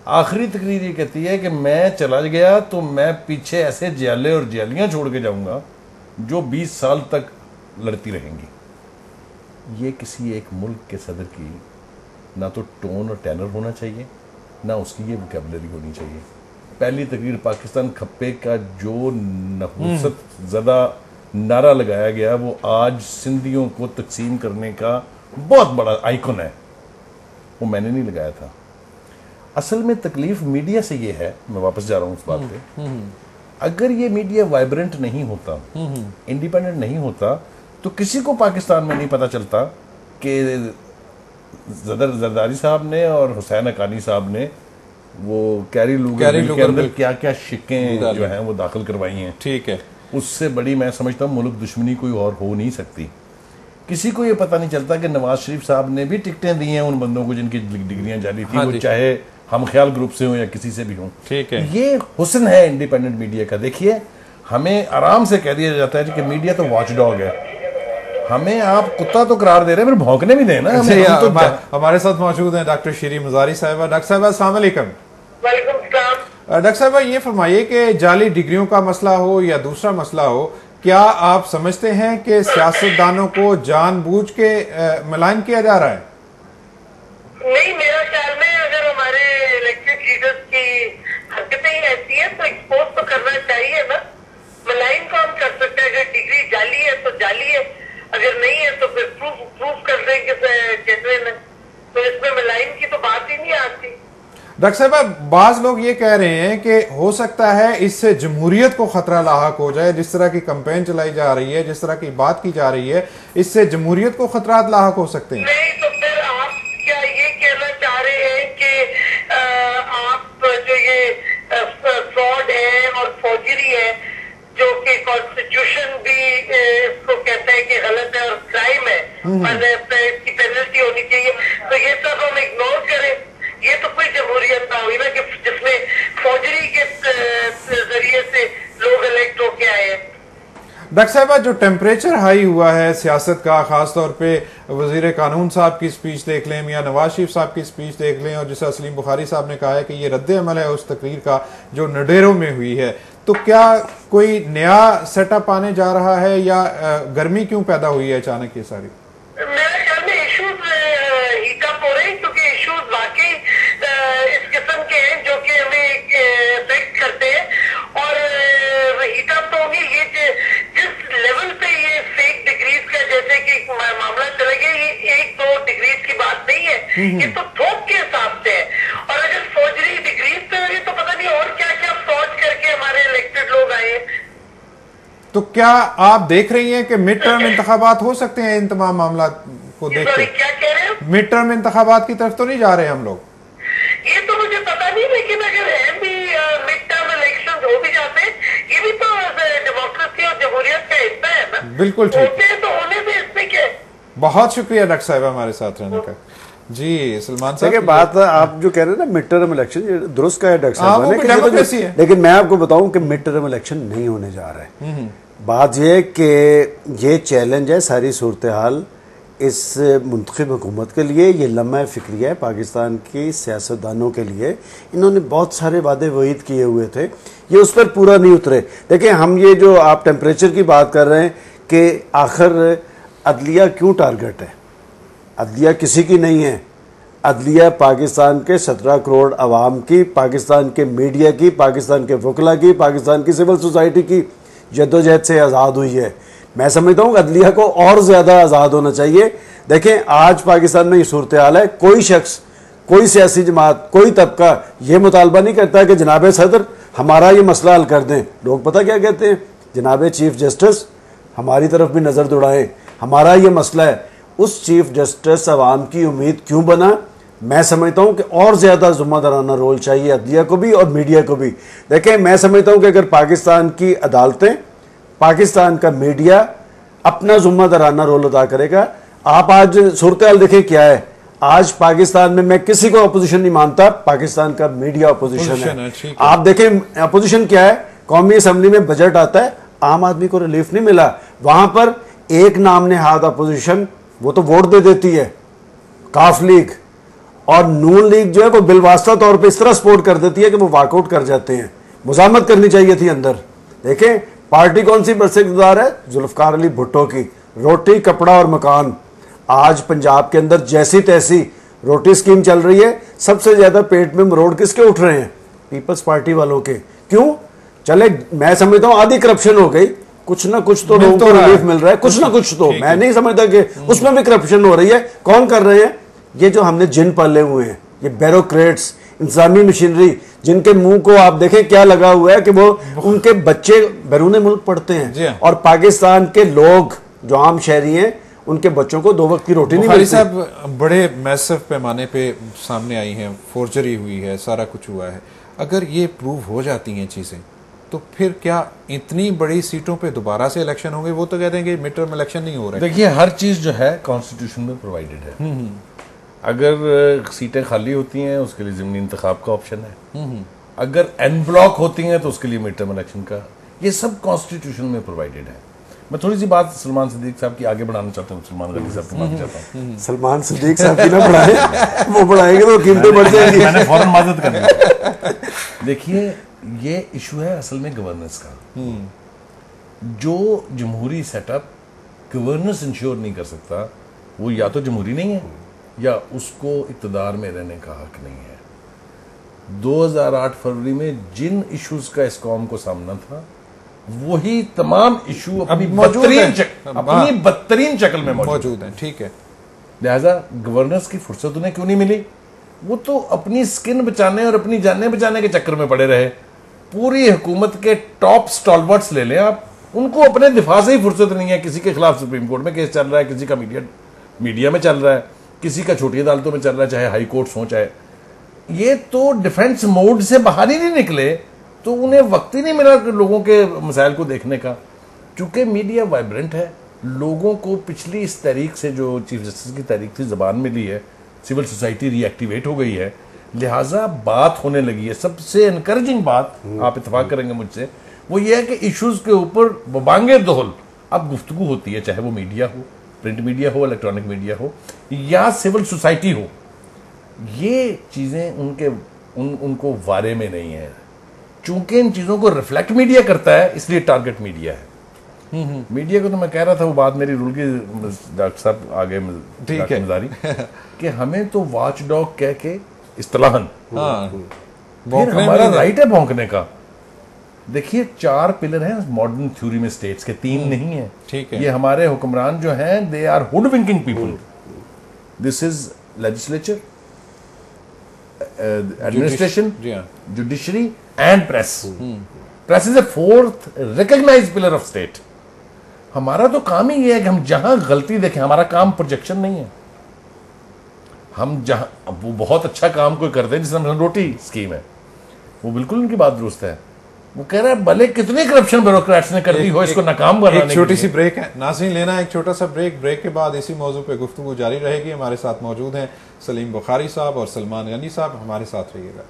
आखिरी तकरीर ये कहती है कि मैं चला गया तो मैं पीछे ऐसे जियाले और जियालियां छोड़ के जाऊंगा जो 20 साल तक लड़ती रहेंगी। ये किसी एक मुल्क के सदर की ना तो टोन और टेनर होना चाहिए, ना उसकी ये वोकैबुलरी होनी चाहिए। पहली तकरीर पाकिस्तान खप्पे का जो नहुसत ज़दा नारा लगाया गया वो आज सिंधियों को तकसीम करने का बहुत बड़ा आइकन है, वो मैंने नहीं लगाया था। असल में तकलीफ मीडिया से ये है, मैं वापस जा रहा हूँ उस बात पे, अगर ये मीडिया वाइब्रेंट नहीं होता, इंडिपेंडेंट नहीं होता, तो किसी को पाकिस्तान में नहीं पता चलता कि जरदारी साहब ने और हुसैन हक्कानी साहब ने वो कैरी लूगर के अंदर क्या क्या शिकें जो हैं वो दाखिल करवाई हैं। ठीक है, उससे बड़ी मैं समझता हूँ मुल्क दुश्मनी कोई और हो नहीं सकती। किसी को ये पता नहीं चलता कि नवाज शरीफ साहब ने भी टिकटें दी हैं उन बंदों को जिनकी डिग्रियां जाली थी, वो चाहे हम ख्याल ग्रुप से हो या किसी से भी हो। ठीक है, ये हुस्न है इंडिपेंडेंट मीडिया का। देखिए, हमें आराम से कह दिया जाता है कि मीडिया तो वॉच डॉग है, हमें आप कुत्ता तो करार दे रहे हैं, फिर भौंकने भी देना। हमारे साथ मौजूद हैं डॉक्टर शीरी मुजारी साहिबा। डॉक्टर साहिबा अस्सलाम वालेकुम। डॉक्टर साहिबा, ये फरमाइए कि जाली डिग्रियों का मसला हो या दूसरा मसला हो, क्या आप समझते हैं कि सियासतदानों को जानबूझ के मलाइन किया जा रहा है? नहीं, मेरा ख्याल में अगर हमारे इलेक्टेड लीडर्स की हरकतें ही ऐसी है तो एक्सपोज तो करना चाहिए ना। मलाइन को हम कर सकते हैं, अगर डिग्री जाली है तो जाली है, अगर नहीं है तो फिर प्रूफ कर देंगे जेन्युइन है, तो इसमें मलाइन की तो बात ही नहीं आती। डॉक्टर साहब, बाज लोग ये कह रहे हैं कि हो सकता है इससे जमहूरियत को खतरा लाहक हो जाए। जिस तरह की कैंपेन चलाई जा रही है, जिस तरह की बात की जा रही है, इससे जमहूरियत को खतरात लाहक हो सकते हैं। नहीं तो फिर आप क्या ये कहना चाह रहे हैं कि आप जो ये फ्रॉड है और फौजरी है, जो कि कॉन्स्टिट्यूशन भी इसको कहता है कि गलत है और क्राइम है, इसकी पेनल्टी होनी चाहिए, तो ये सब हम इग्नोर करें? ये तो कोई जमहूरियत ना हुई ना कि जिसमें फौजरी के जरिए से लोग इलेक्ट होके आए हैं। डॉक्टर साहब, जो टेम्परेचर हाई हुआ है सियासत का, खासतौर पे वजीर कानून साहब की स्पीच देख लें या नवाज शरीफ साहब की स्पीच देख लें, और जैसे असलीम बुखारी साहब ने कहा है कि ये रद्द अमल है उस तकरीर का जो नडेरों में हुई है, तो क्या कोई नया सेटअप आने जा रहा है या गर्मी क्यों पैदा हुई है अचानक ये सारी? मेरे ख्याल में इश्यूज हीटअप हो रहे हैं, क्योंकि इश्यूज वाकई इस किस्म के हैं जो कि हमें इफेक्ट करते हैं, और हीटअप तो होंगे। ये जिस लेवल पे ये फेक डिग्रीज का जैसे कि मामला चला गया, ये 1-2 डिग्रीज की बात नहीं है, ये तो थोक के हिसाब से है। और अगर फौजरी डिग्रीज पे हो रही तो पता नहीं और क्या क्या फ्रॉड करके हमारे इलेक्टेड लोग आए। तो क्या आप देख रही हैं कि मिड टर्म इंतखाबात हो सकते हैं इन तमाम मामला को देखते? क्या कह रहे हैं? मिड टर्म इंतखाबात की तरफ तो नहीं जा रहे हम लोग? ये तो मुझे पता नहीं, लेकिन अगर है भी मिड टर्म इलेक्शन हो भी जाते हैं, ये भी तो डेमोक्रेसी और जमहूरियत का हिस्सा है ना। बिल्कुल ठीक, होते हैं तो होने से इसमें क्या है। बहुत शुक्रिया डॉक्टर साहब हमारे साथ रहने का। जी सलमान साहब, बात आप जो कह रहे हैं ना मिड टर्म इलेक्शन, दुरुस्त का है डॉक्टर साहब, डेमोक्रेसी है, लेकिन मैं आपको बताऊं कि मिड टर्म इलेक्शन नहीं होने जा रहा है। बात यह कि ये चैलेंज है सारी सूरत हाल इस मुंतखब हुकूमत के लिए, ये लम्हा फिक्रिया है पाकिस्तान की सियासतदानों के लिए। इन्होंने बहुत सारे वादे वईद किए हुए थे, ये उस पर पूरा नहीं उतरे। देखिए, हम ये जो आप टेम्परेचर की बात कर रहे हैं कि आखिर अदलिया क्यों टारगेट है? अदलिया किसी की नहीं है, अदलिया पाकिस्तान के 17 करोड़ अवाम की, पाकिस्तान के मीडिया की, पाकिस्तान के वकला की, पाकिस्तान की सिविल सोसाइटी की जद्दोजहद से आज़ाद हुई है। मैं समझता हूँ अदलिया को और ज़्यादा आज़ाद होना चाहिए। देखें, आज पाकिस्तान में ये सूरत हाल है, कोई शख्स, कोई सियासी जमात, कोई तबका ये मुतालबा नहीं करता कि जनाब सदर हमारा ये मसला हल कर दें। लोग पता क्या कहते हैं? जनाब चीफ जस्टिस हमारी तरफ भी नज़र दौड़ाएं, हमारा ये मसला है। उस चीफ जस्टिस अवाम की उम्मीद क्यों बना? मैं समझता हूं कि और ज़्यादा ज़िम्मेदाराना रोल चाहिए अदलिया को भी और मीडिया को भी। देखें, मैं समझता हूं कि अगर पाकिस्तान की अदालतें, पाकिस्तान का मीडिया अपना ज़िम्मेदाराना रोल अदा करेगा। आप आज सूरत हाल देखें क्या है। आज पाकिस्तान में मैं किसी को अपोजिशन नहीं मानता, पाकिस्तान का मीडिया अपोजिशन है। आप देखें अपोजिशन क्या है, कौमी असम्बली में बजट आता है, आम आदमी को रिलीफ नहीं मिला, वहां पर एक नाम नेहाद अपोजिशन वो तो वोट दे देती है, काफ लीग। और नून लीग जो है वो बिलवास्ता तौर पे इस तरह सपोर्ट कर देती है कि वो वॉकआउट कर जाते हैं। मुजामत करनी चाहिए थी अंदर। देखें पार्टी कौन सी बरसे इक़्तिदार है, जुल्फ़िकार अली भुट्टो की, रोटी कपड़ा और मकान। आज पंजाब के अंदर जैसी तैसी रोटी स्कीम चल रही है, सबसे ज्यादा पेट में मरोड़ किसके उठ रहे हैं, पीपल्स पार्टी वालों के। क्यों? चले मैं समझता हूं आधी करप्शन हो गई, कुछ ना कुछ तो लोगों को रिलीफ मिल रहा है, कुछ ना कुछ तो, मैं नहीं समझता कि उसमें भी करप्शन हो रही है। कौन कर रहे हैं? ये जो हमने जिन पाले हुए हैं, ये ब्यूरोक्रेट्स, इंतजामी मशीनरी, जिनके मुंह को आप देखें क्या लगा हुआ है कि वो उनके बच्चे बैरून मुल्क पढ़ते हैं और पाकिस्तान के लोग जो आम शहरी हैं उनके बच्चों को 2 वक्त की रोटी नहीं मिलती। साहब बड़े मैसिव पैमाने पे सामने आई हैं, फोर्जरी हुई है, सारा कुछ हुआ है। अगर ये प्रूव हो जाती हैं चीजें तो फिर क्या इतनी बड़ी सीटों पे दोबारा से इलेक्शन होंगे? वो तो कहते हैं कि मिड टर्म इलेक्शन नहीं हो रहा है। देखिए हर चीज जो है कॉन्स्टिट्यूशन में प्रोवाइडेड है। अगर सीटें खाली होती हैं उसके लिए ज़िमनी इंतखाब का ऑप्शन है, अगर एन ब्लॉक होती हैं तो उसके लिए मिड टर्म इलेक्शन का, ये सब कॉन्स्टिट्यूशन में प्रोवाइडेड है। मैं थोड़ी सी बात सलमान सिद्दीक साहब की आगे बढ़ाना चाहता हूँ, सलमान गनी साहब की मानना चाहता हूँ। सलमान सिद्दीक साहब की ना बढ़ाए, वो बढ़ाएंगे तो कीमतें बढ़ जाएंगी। मैंने फौरन माजत करनी। देखिए ये इशू है असल में गवर्नेंस का। जो जमहूरी सेटअप गवर्नेंस इंश्योर नहीं कर सकता वो या तो जमहूरी नहीं है या उसको इक़्तिदार में रहने का हक नहीं है। 2008 फरवरी में जिन इश्यूज का इस कौम को सामना था वही तमाम इशू अपनी बदतरीन शक्ल में मौजूद है। ठीक है, लिहाजा गवर्नेंस की फुर्सत उन्हें क्यों नहीं मिली? वो तो अपनी स्किन बचाने और अपनी जानें बचाने के चक्कर में पड़े रहे। पूरी हुकूमत के टॉप स्टॉलवर्ट्स ले लें आप, उनको अपने दिफा से ही फुर्सत नहीं है। किसी के खिलाफ सुप्रीम कोर्ट में केस चल रहा है, किसी का मीडिया में चल रहा है, किसी का छोटी अदालतों में चल रहा है, चाहे हाई कोर्ट्स हो चाहे, ये तो डिफेंस मोड से बाहर ही नहीं निकले तो उन्हें वक्त ही नहीं मिला लोगों के मसाइल को देखने का। चूंकि मीडिया वाइब्रेंट है, लोगों को पिछली इस तारीख से जो चीफ जस्टिस की तारीख थी जबान मिली है, सिविल सोसाइटी रिएक्टिवेट हो गई है, लिहाजा बात होने लगी है। सबसे एनकरेजिंग बात आप इत्तेफाक करेंगे मुझसे वो ये है कि इश्यूज के ऊपर बबांगे दोहल अब गुफ्तगू होती है, चाहे वो मीडिया हो, प्रिंट मीडिया हो, इलेक्ट्रॉनिक मीडिया हो या सिविल सोसाइटी हो। ये चीजें उनको वारे में नहीं है। चूंकि इन चीजों को रिफ्लेक्ट मीडिया करता है इसलिए टारगेट मीडिया है। मीडिया को तो मैं कह रहा था, वो बात मेरी रूल की डॉक्टर साहब आगे ठीक है मजारी कि हमें तो वॉच डॉग कह के इस्तेलाहन फिर हमारा राइट है भौंकने का। देखिए 4 पिलर हैं मॉडर्न थ्योरी में स्टेट्स के, 3 नहीं है। ठीक है, ये हमारे हुक्मरान जो हैं they are hoodwinking people. This is legislature, administration, judiciary and press. Press is a 4th recognised pillar of state. हमारा तो काम ही ये है कि हम जहां गलती देखें, हमारा काम प्रोजेक्शन नहीं है। हम जहां वो बहुत अच्छा काम कोई करते हैं, जिसमें रोटी स्कीम है, वो बिल्कुल उनकी बात दुरुस्त है। वो कह रहा है भले कितनी करप्शन ब्यूरोक्रेट्स ने कर दी हो इसको नाकाम बनाने के लिए। छोटी सी ब्रेक है नाज़रीन, लेना एक छोटा सा ब्रेक। ब्रेक के बाद इसी मौजू पे गुफ्तगू जारी रहेगी। हमारे साथ मौजूद हैं सलीम बुखारी साहब और सलमान गनी साहब, हमारे साथ रहिएगा।